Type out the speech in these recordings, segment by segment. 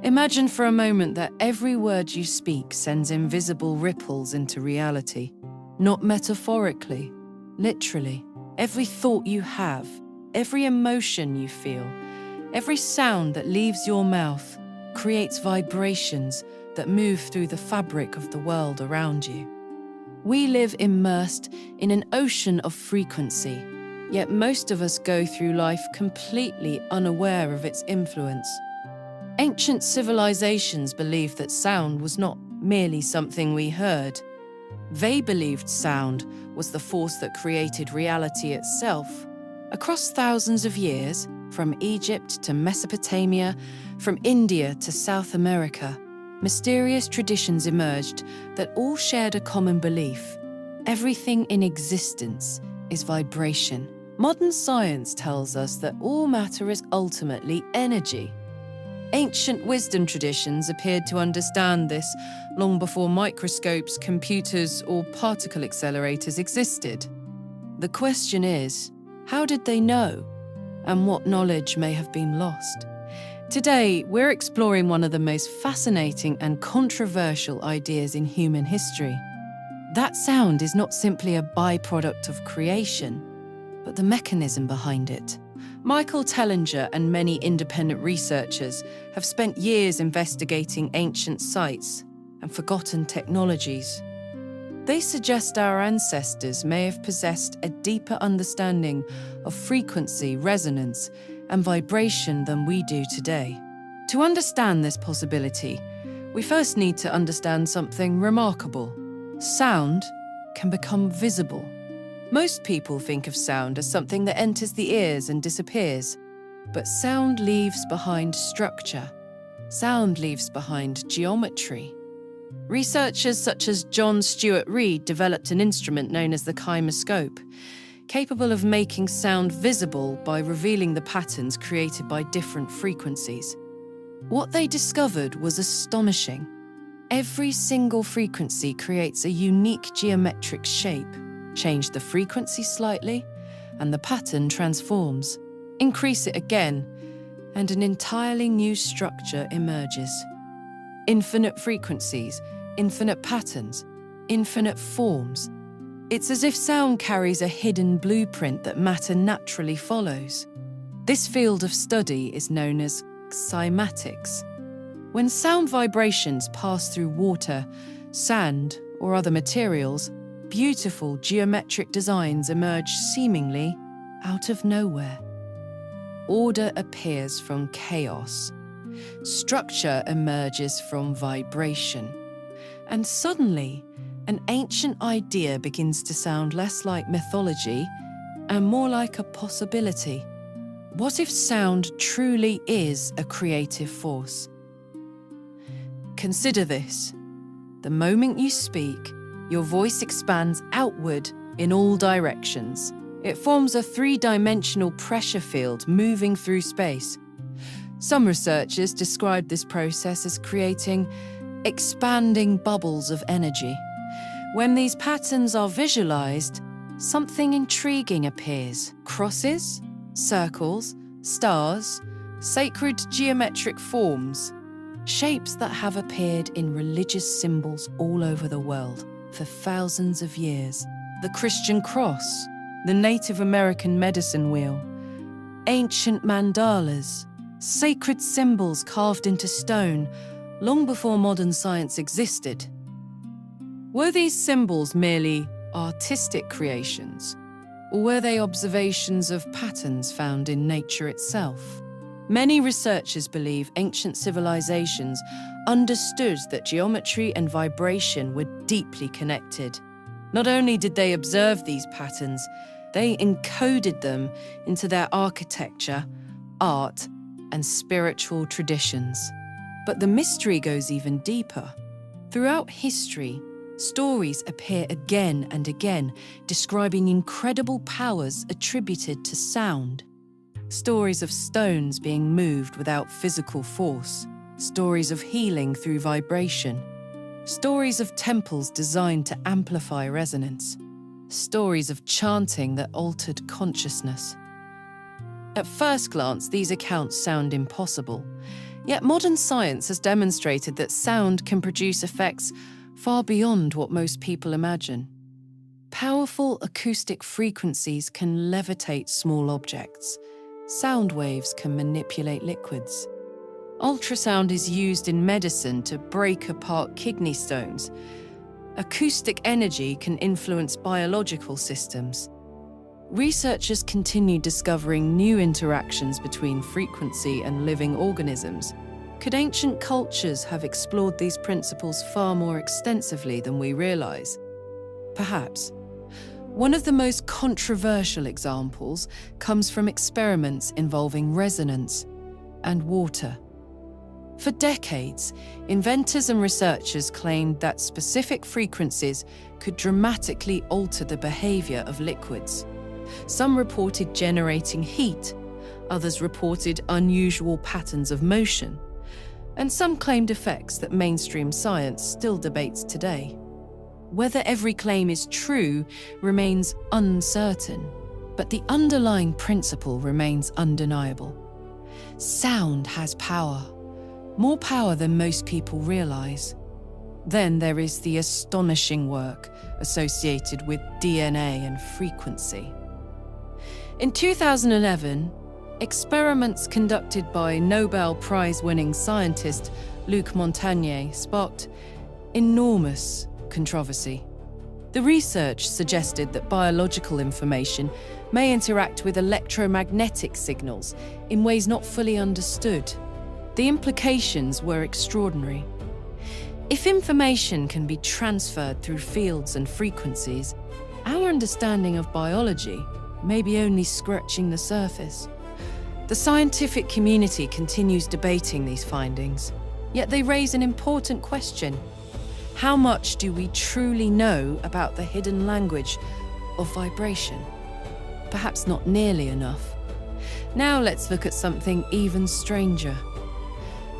Imagine for a moment that every word you speak sends invisible ripples into reality, not metaphorically, literally. Every thought you have, every emotion you feel, every sound that leaves your mouth creates vibrations that move through the fabric of the world around you. We live immersed in an ocean of frequency, yet most of us go through life completely unaware of its influence. Ancient civilizations believed that sound was not merely something we heard. They believed sound was the force that created reality itself. Across thousands of years, from Egypt to Mesopotamia, from India to South America, mysterious traditions emerged that all shared a common belief. Everything in existence is vibration. Modern science tells us that all matter is ultimately energy. Ancient wisdom traditions appeared to understand this long before microscopes, computers, or particle accelerators existed. The question is, how did they know? And what knowledge may have been lost? Today, we're exploring one of the most fascinating and controversial ideas in human history. That sound is not simply a byproduct of creation, but the mechanism behind it. Michael Tellinger and many independent researchers have spent years investigating ancient sites and forgotten technologies. They suggest our ancestors may have possessed a deeper understanding of frequency, resonance, and vibration than we do today. To understand this possibility, we first need to understand something remarkable. Sound can become visible. Most people think of sound as something that enters the ears and disappears, but sound leaves behind structure. Sound leaves behind geometry. Researchers such as John Stuart Reid developed an instrument known as the kymoscope, capable of making sound visible by revealing the patterns created by different frequencies. What they discovered was astonishing. Every single frequency creates a unique geometric shape. Change the frequency slightly, and the pattern transforms. Increase it again, and an entirely new structure emerges. Infinite frequencies, infinite patterns, infinite forms. It's as if sound carries a hidden blueprint that matter naturally follows. This field of study is known as cymatics. When sound vibrations pass through water, sand, or other materials, beautiful geometric designs emerge seemingly out of nowhere. Order appears from chaos. Structure emerges from vibration. And suddenly, an ancient idea begins to sound less like mythology and more like a possibility. What if sound truly is a creative force? Consider this. The moment you speak, your voice expands outward in all directions. It forms a three-dimensional pressure field moving through space. Some researchers describe this process as creating expanding bubbles of energy. When these patterns are visualized, something intriguing appears. Crosses, circles, stars, sacred geometric forms, shapes that have appeared in religious symbols all over the world for thousands of years. The Christian cross, the Native American medicine wheel, ancient mandalas, sacred symbols carved into stone long before modern science existed. Were these symbols merely artistic creations, or were they observations of patterns found in nature itself? Many researchers believe ancient civilizations understood that geometry and vibration were deeply connected. Not only did they observe these patterns, they encoded them into their architecture, art, and spiritual traditions. But the mystery goes even deeper. Throughout history, stories appear again and again, describing incredible powers attributed to sound. Stories of stones being moved without physical force, stories of healing through vibration, stories of temples designed to amplify resonance, stories of chanting that altered consciousness. At first glance, these accounts sound impossible, Yet modern science has demonstrated that sound can produce effects far beyond what most people imagine. Powerful acoustic frequencies can levitate small objects. Sound waves can manipulate liquids. Ultrasound is used in medicine to break apart kidney stones. Acoustic energy can influence biological systems. Researchers continue discovering new interactions between frequency and living organisms. Could ancient cultures have explored these principles far more extensively than we realize? Perhaps. One of the most controversial examples comes from experiments involving resonance and water. For decades, inventors and researchers claimed that specific frequencies could dramatically alter the behavior of liquids. Some reported generating heat, others reported unusual patterns of motion, and some claimed effects that mainstream science still debates today. Whether every claim is true remains uncertain, but the underlying principle remains undeniable. Sound has power, more power than most people realize. Then there is the astonishing work associated with DNA and frequency. In 2011, experiments conducted by Nobel Prize-winning scientist Luc Montagnier sparked enormous controversy. The research suggested that biological information may interact with electromagnetic signals in ways not fully understood. The implications were extraordinary. If information can be transferred through fields and frequencies, our understanding of biology may be only scratching the surface. The scientific community continues debating these findings, yet they raise an important question. How much do we truly know about the hidden language of vibration? Perhaps not nearly enough. Now let's look at something even stranger.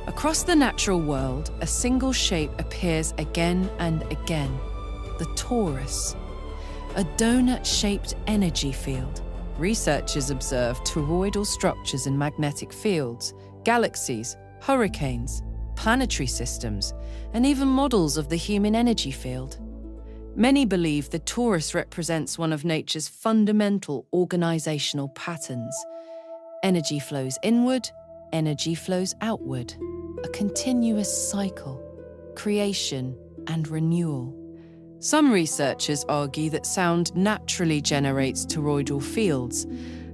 Across the natural world, a single shape appears again and again: the torus, a donut-shaped energy field. Researchers observe toroidal structures in magnetic fields, galaxies, hurricanes, planetary systems, and even models of the human energy field. Many believe the torus represents one of nature's fundamental organizational patterns. Energy flows inward, energy flows outward, a continuous cycle, creation and renewal. Some researchers argue that sound naturally generates toroidal fields,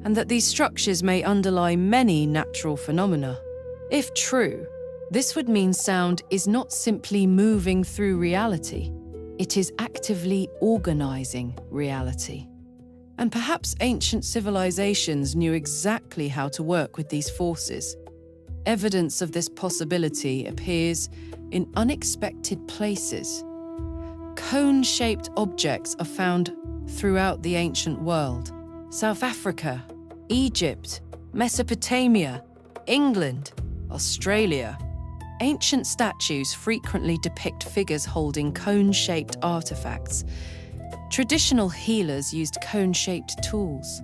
and that these structures may underlie many natural phenomena. If true, this would mean sound is not simply moving through reality, it is actively organizing reality. And perhaps ancient civilizations knew exactly how to work with these forces. Evidence of this possibility appears in unexpected places. Cone-shaped objects are found throughout the ancient world. South Africa, Egypt, Mesopotamia, England, Australia. Ancient statues frequently depict figures holding cone-shaped artifacts. Traditional healers used cone-shaped tools.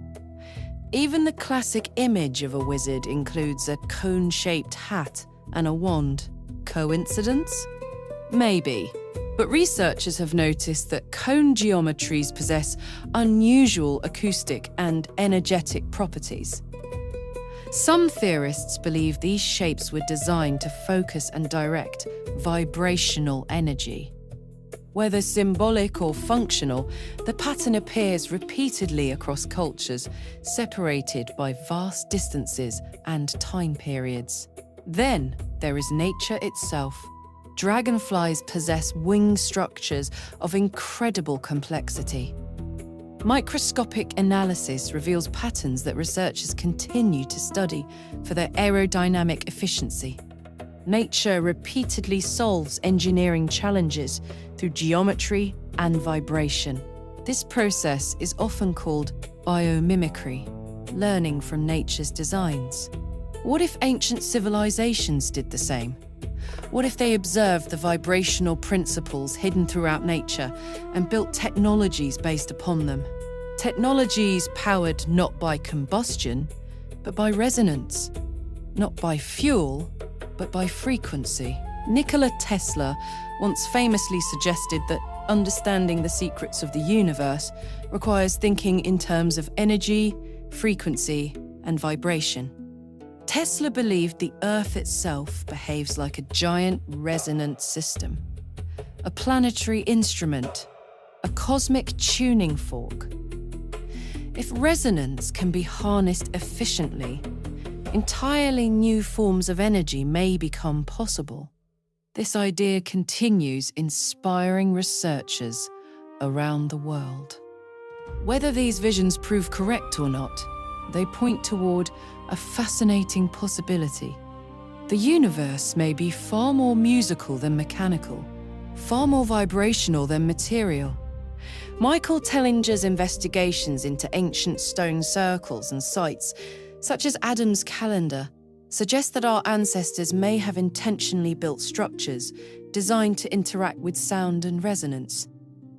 Even the classic image of a wizard includes a cone-shaped hat and a wand. Coincidence? Maybe. But researchers have noticed that cone geometries possess unusual acoustic and energetic properties. Some theorists believe these shapes were designed to focus and direct vibrational energy. Whether symbolic or functional, the pattern appears repeatedly across cultures, separated by vast distances and time periods. Then there is nature itself. Dragonflies possess wing structures of incredible complexity. Microscopic analysis reveals patterns that researchers continue to study for their aerodynamic efficiency. Nature repeatedly solves engineering challenges through geometry and vibration. This process is often called biomimicry, learning from nature's designs. What if ancient civilizations did the same? What if they observed the vibrational principles hidden throughout nature and built technologies based upon them? Technologies powered not by combustion, but by resonance, not by fuel, but by frequency. Nikola Tesla once famously suggested that understanding the secrets of the universe requires thinking in terms of energy, frequency, and vibration. Tesla believed the Earth itself behaves like a giant resonant system, a planetary instrument, a cosmic tuning fork. If resonance can be harnessed efficiently, entirely new forms of energy may become possible. This idea continues inspiring researchers around the world. Whether these visions prove correct or not, they point toward a fascinating possibility. The universe may be far more musical than mechanical, far more vibrational than material. Michael Tellinger's investigations into ancient stone circles and sites, such as Adam's calendar, suggest that our ancestors may have intentionally built structures designed to interact with sound and resonance.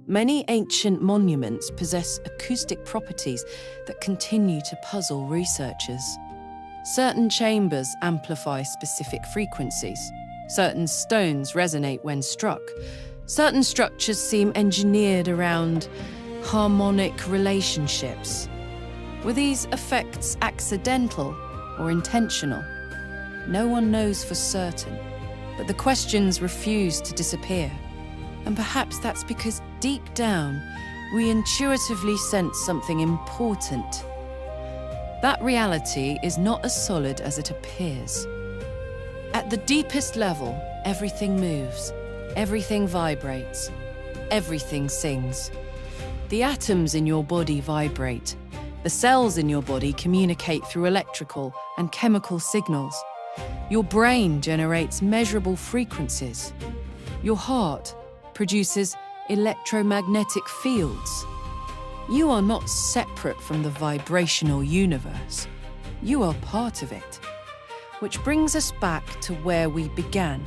Many ancient monuments possess acoustic properties that continue to puzzle researchers. Certain chambers amplify specific frequencies. Certain stones resonate when struck. Certain structures seem engineered around harmonic relationships. Were these effects accidental or intentional? No one knows for certain, but the questions refuse to disappear. And perhaps that's because deep down, we intuitively sense something important. That reality is not as solid as it appears. At the deepest level, everything moves, everything vibrates, everything sings. The atoms in your body vibrate. The cells in your body communicate through electrical and chemical signals. Your brain generates measurable frequencies. Your heart produces electromagnetic fields. You are not separate from the vibrational universe. You are part of it. Which brings us back to where we began.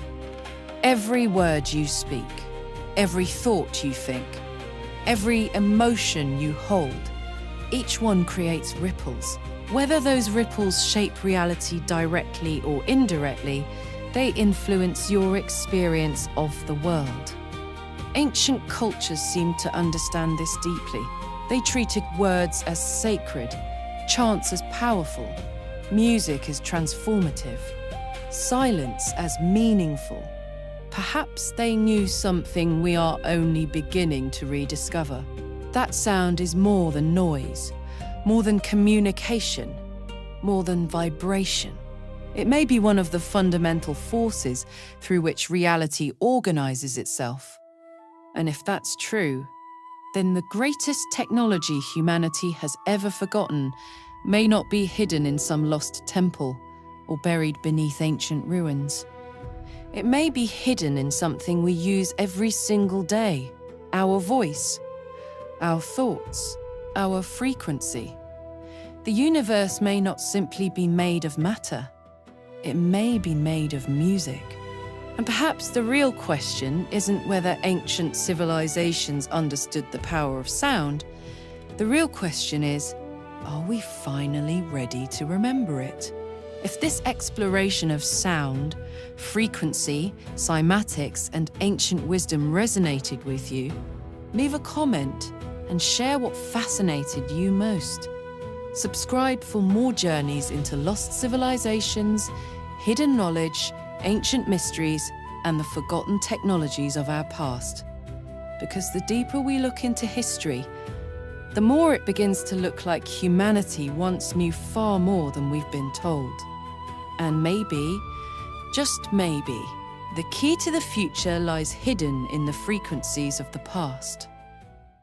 Every word you speak, every thought you think, every emotion you hold, each one creates ripples. Whether those ripples shape reality directly or indirectly, they influence your experience of the world. Ancient cultures seem to understand this deeply. They treated words as sacred, chants as powerful, music as transformative, silence as meaningful. Perhaps they knew something we are only beginning to rediscover. That sound is more than noise, more than communication, more than vibration. It may be one of the fundamental forces through which reality organizes itself. And if that's true, then the greatest technology humanity has ever forgotten may not be hidden in some lost temple or buried beneath ancient ruins. It may be hidden in something we use every single day, our voice, our thoughts, our frequency. The universe may not simply be made of matter. It may be made of music. And perhaps the real question isn't whether ancient civilizations understood the power of sound. The real question is, are we finally ready to remember it? If this exploration of sound, frequency, cymatics, and ancient wisdom resonated with you, leave a comment and share what fascinated you most. Subscribe for more journeys into lost civilizations, hidden knowledge, ancient mysteries, and the forgotten technologies of our past. Because the deeper we look into history, the more it begins to look like humanity once knew far more than we've been told. And maybe, just maybe, the key to the future lies hidden in the frequencies of the past.